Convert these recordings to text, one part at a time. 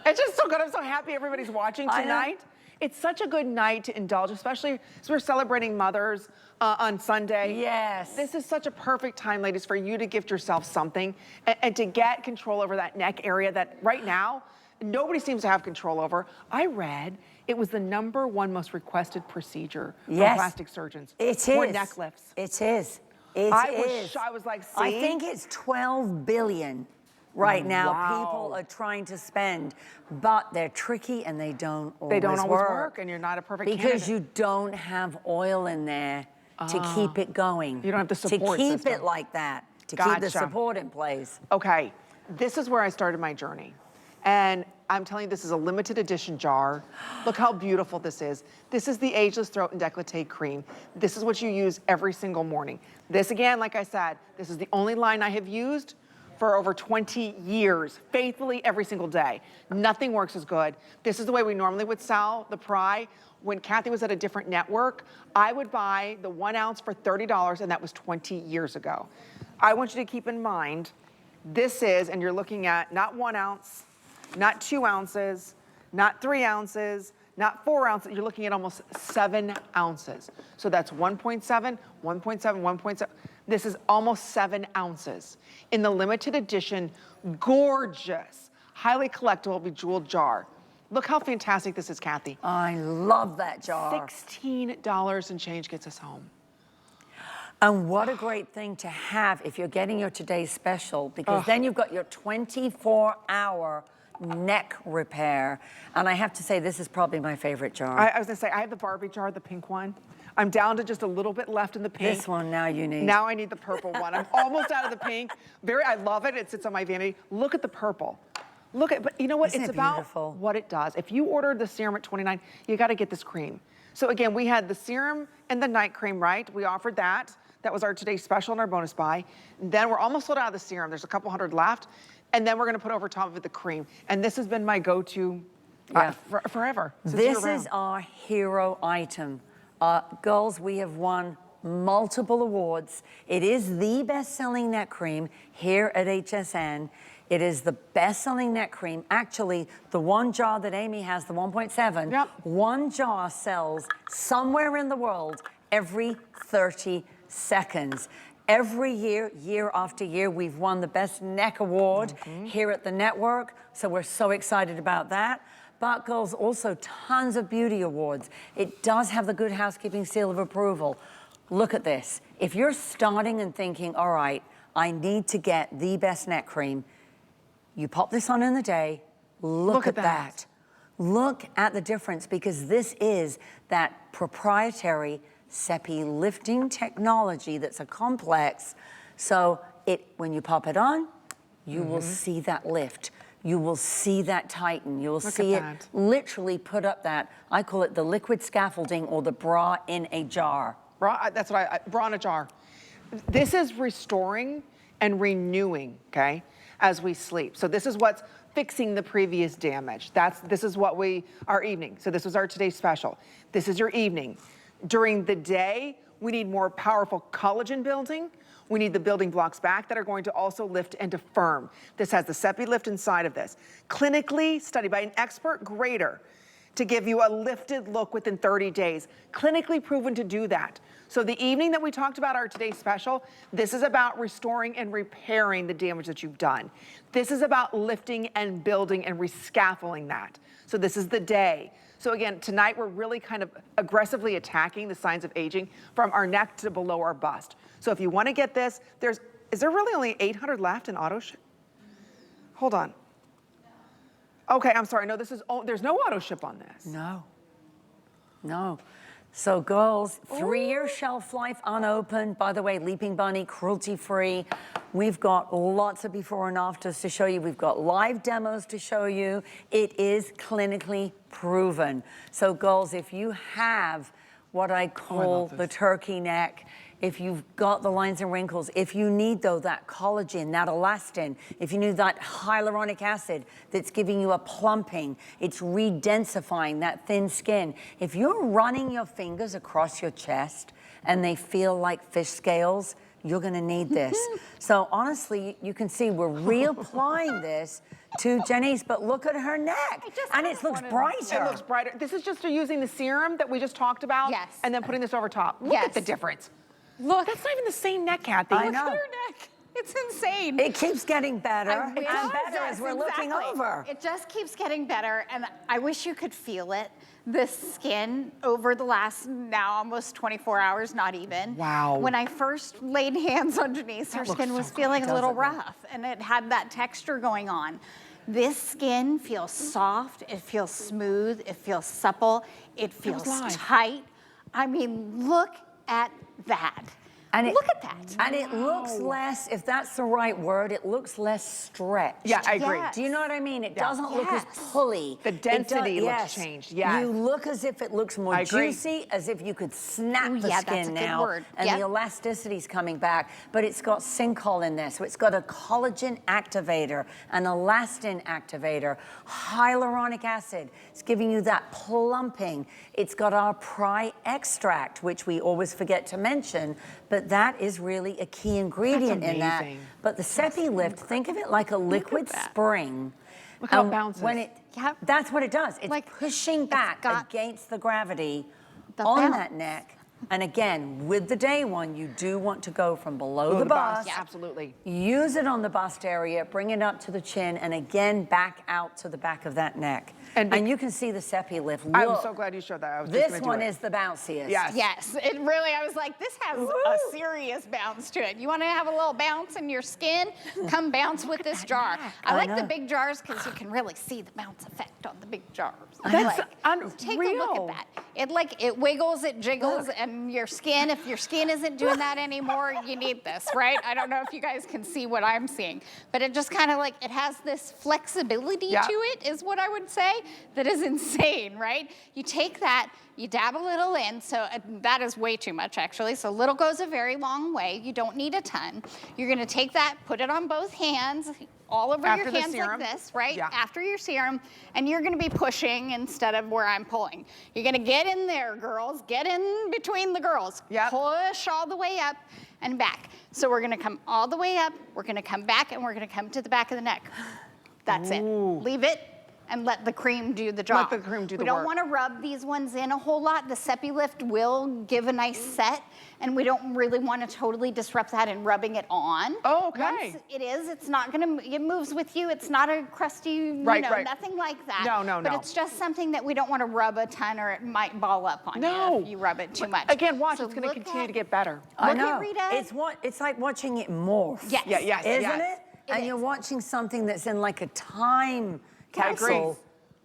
It's just so good. I'm so happy everybody's watching tonight. It's such a good night to indulge, especially as we're celebrating mothers on Sunday. Yes. This is such a perfect time, ladies, for you to gift yourself something and to get control over that neck area that right now, nobody seems to have control over. I read it was the #1 most requested procedure from plastic surgeons. It More is. neck lifts. It is. It is. I was like, see? I think it's 12 billion right now. Wow. People are trying to spend, but they're tricky and they don't always work. They don't always work, and you're not a perfect because candidate. you don't have oil in there to keep it going. You don't have the support to keep system. it like that. To keep the Gotcha. support in place. Okay, this is where I started my journey. And I'm telling you, this is a limited edition jar. Look how beautiful this is. This is the Ageless Throat and Decolletage Creme. This is what you use every single morning. This again, like I said, this is the only line I have used for over 20 years, faithfully every single day. Nothing works as good. This is the way we normally would sell the Prai. When Kathy was at a different network, I would buy the 1 ounce for $30, and that was 20 years ago. I want you to keep in mind, this is, and you're looking at not 1 ounce, not 2 ounces, not 3 ounces, not 4 ounces, you're looking at almost 7 ounces. So that's 1.7, 1.7, 1.7. This is almost 7 ounces in the limited edition, gorgeous, highly collectible bejeweled jar. Look how fantastic this is, Kathy. I love that jar. $16 and change gets us home. And what a great thing to have if you're getting your today's special, because then you've got your 24-hour neck repair. And I have to say, this is probably my favorite jar. I was gonna say, I have the Barbie jar, the pink one. I'm down to just a little bit left in the pink. This one now you need. Now I need the purple one. I'm almost out of the pink. I love it. It sits on my vanity. Look at the purple. Look at, but you know what? Isn't it's it about beautiful? What it does. If you ordered the serum at $29, you got to get this cream. So again, we had the serum and the night cream, right? We offered that. That was our today's special and our bonus buy. Then we're almost sold out of the serum. There's a couple hundred left. And then we're going to put over top of it the cream. And this has been my go-to forever. This is our hero item. Girls, we have won multiple awards. It is the best-selling neck cream here at HSN. It is the best-selling neck cream. Actually, the one jar that Amy has, the 1.7, one jar sells somewhere in the world every 30 seconds. Every year, year after year, we've won the Best Neck Award here at the network, so we're so excited about that. But girls, also tons of beauty awards. It does have the Good Housekeeping seal of approval. Look at this. If you're starting and thinking, all right, I need to get the best neck cream, you pop this on in the day, look at that. Look at the difference, because this is that proprietary sepilifting technology that's a complex. So when you pop it on, you will see that lift. You will see that tighten. You will see it literally put up that, I call it the liquid scaffolding or the bra in a jar. Bra, that's what bra in a jar. This is restoring and renewing, okay, as we sleep. So this is what's fixing the previous damage. This is what our evening. So this was our today's special. This is your evening. During the day, we need more powerful collagen building. We need the building blocks back that are going to also lift and affirm. This has the sepilift inside of this. Clinically studied by an expert grader to give you a lifted look within 30 days. Clinically proven to do that. So the evening that we talked about our today's special, this is about restoring and repairing the damage that you've done. This is about lifting and building and rescaffolding that. So this is the day. So again, tonight we're really kind of aggressively attacking the signs of aging from our neck to below our bust. So if you want to get this, is there really only 800 left in auto ship? Hold on. Okay, I'm sorry. No, there's no auto ship on this. No. No. So girls, 3-year shelf life unopened. By the way, Leaping Bunny, cruelty-free. We've got lots of before and afters to show you. We've got live demos to show you. It is clinically proven. So girls, if you have what I call the turkey neck, if you've got the lines and wrinkles, if you need, though, that collagen, that elastin, if you need that hyaluronic acid that's giving you a plumping, it's redensifying that thin skin. If you're running your fingers across your chest and they feel like fish scales, you're gonna need this. So honestly, you can see we're reapplying this to Jenny's, but look at her neck. And it looks brighter. It looks brighter. This is just using the serum that we just talked about. Yes. And then putting this over top. Look at the difference. Look. That's not even the same neck, Kathy. I Look know. at her neck. It's insane. It keeps getting better and It does, better as we're looking over. It just keeps getting better, and I wish you could feel it. The skin over the last now almost 24 hours, not even. Wow. When I first laid hands on Denise, her skin was feeling a little rough, and it had that texture going on. This skin feels soft, it feels smooth, it feels supple, it feels tight. I mean, look at that. And look at that. And it looks less, if that's the right word, it looks less stretched. Yeah, I agree. Yes. Do you know what I mean? It doesn't look as pulley. The density looks changed, yes. You look as if it looks more juicy, as if you could snap the yeah, skin that's a good now. word. And the elasticity's coming back. But it's got synchol in there, so it's got a collagen activator, an elastin activator, hyaluronic acid. It's giving you that plumping. It's got our Prai extract, which we always forget to mention, but that is really a key ingredient in that. But the sepilift, think of it like a liquid spring. Look how it bounces. When it, that's what it does. It's Like, pushing back against the gravity The on bounce. that neck. And again, with the day one, you do want to go from below the bust. Absolutely. Use it on the bust area, bring it up to the chin, and again, back out to the back of that neck. And you can see the sepilift. Look, I'm so glad you showed that. I was just this gonna do one it. is the bounciest. Yes. Yes, it really, I was like, this has a serious bounce to it. You want to have a little bounce in your skin? Come bounce with this jar. I like the big jars because you can really see the bounce effect on the big jars. That's Like, take a look at that. It wiggles, it jiggles, and your skin, if your skin isn't doing that anymore, you need this, right? I don't know if you guys can see what I'm seeing, but it just kind of like, it has this flexibility to it, is what I would say, that is insane, right? You take that, you dab a little in, so that is way too much actually, so little goes a very long way. You don't need a ton. You're gonna take that, put it on both hands, all over your hands like this, right? Yeah. After your serum, and you're gonna be pushing instead of where I'm pulling. You're gonna get in there, girls. Get in between the girls. Yep. Push all the way up and back. So we're gonna come all the way up, we're gonna come back, and we're gonna come to the back of the neck. That's it. Leave it and let the cream do the job. Let the cream do the We don't work. want to rub these ones in a whole lot. The sepilift will give a nice set, and we don't really want to totally disrupt that in rubbing it on. Oh, okay. Once it is, it's not going to, it moves with you. It's not a crusty, you know, nothing like that. No. But it's just something that we don't want to rub a ton, or it might ball up on you if you rub it too much. Again, watch, So it's going to look continue at- to get better. I Look know. at Rita. It's like watching it morph. Yes. Yes, Isn't yes. it? And you're watching something that's in like a time I agree. capsule,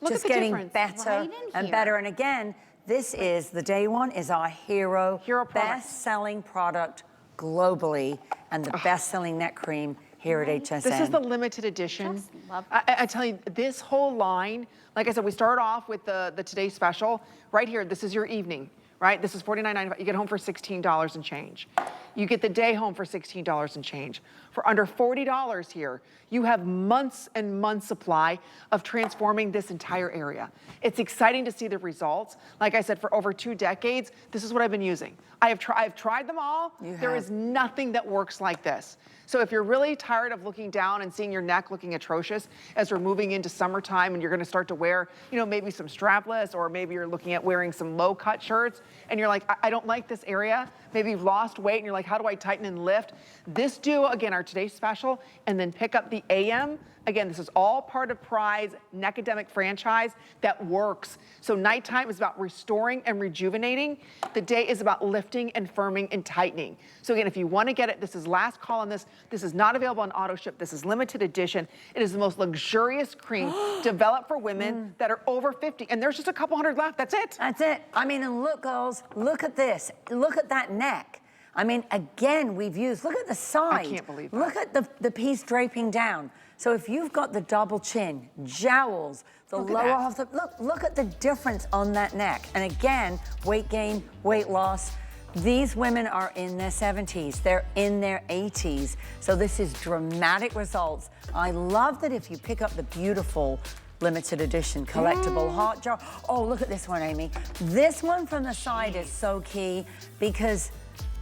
Look just at the getting difference. better Right in and here. better. And again, this is, the day one is our hero product. best-selling product globally, and the best-selling neck cream here at HSN. This is the limited edition. Just love I tell you, this whole line, like I said, we started off with the Today Special. Right here, this is your evening, right? This is $49.95. You get home for $16 and change. You get the day home for $16 and change. For under $40 here, you have months and months supply of transforming this entire area. It's exciting to see the results. Like I said, for over 2 decades, this is what I've been using. I've tried them all. There is nothing that works like this. So if you're really tired of looking down and seeing your neck looking atrocious as we're moving into summertime and you're gonna start to wear, you know, maybe some strapless, or maybe you're looking at wearing some low cut shirts and you're like, I don't like this area. Maybe you've lost weight and you're like, how do I tighten and lift? This duo, again, our Today Special, and then pick up the AM. Again, this is all part of Prai's Neckademic franchise that works. So nighttime is about restoring and rejuvenating. The day is about lifting and firming and tightening. So again, if you want to get it, this is last call on this. This is not available on auto ship. This is limited edition. It is the most luxurious cream developed for women that are over 50. And there's just a couple hundred left. That's it. That's it. I mean, and look, girls, look at this. Look at that neck. I mean, again, we've used, look at the side. I can't believe that. Look at the piece draping down. So if you've got the double chin, jowls, the lower half, look at the difference on that neck. And again, weight gain, weight loss. These women are in their 70s, they're in their 80s. So this is dramatic results. I love that if you pick up the beautiful limited edition collectible heart jar. Oh, look at this one, Amy. This one from the side is so key, because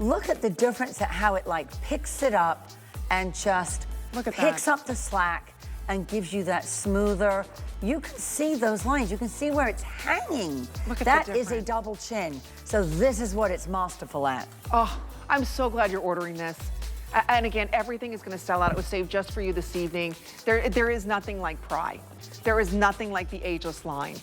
look at the difference at how it like picks it up and just picks up the slack and gives you that smoother. You can see those lines. You can see where it's hanging. Look at the That is a difference. double chin. So this is what it's masterful at. Oh, I'm so glad you're ordering this. And again, everything is gonna sell out. It was saved just for you this evening. There is nothing like Prai. There is nothing like the Ageless line.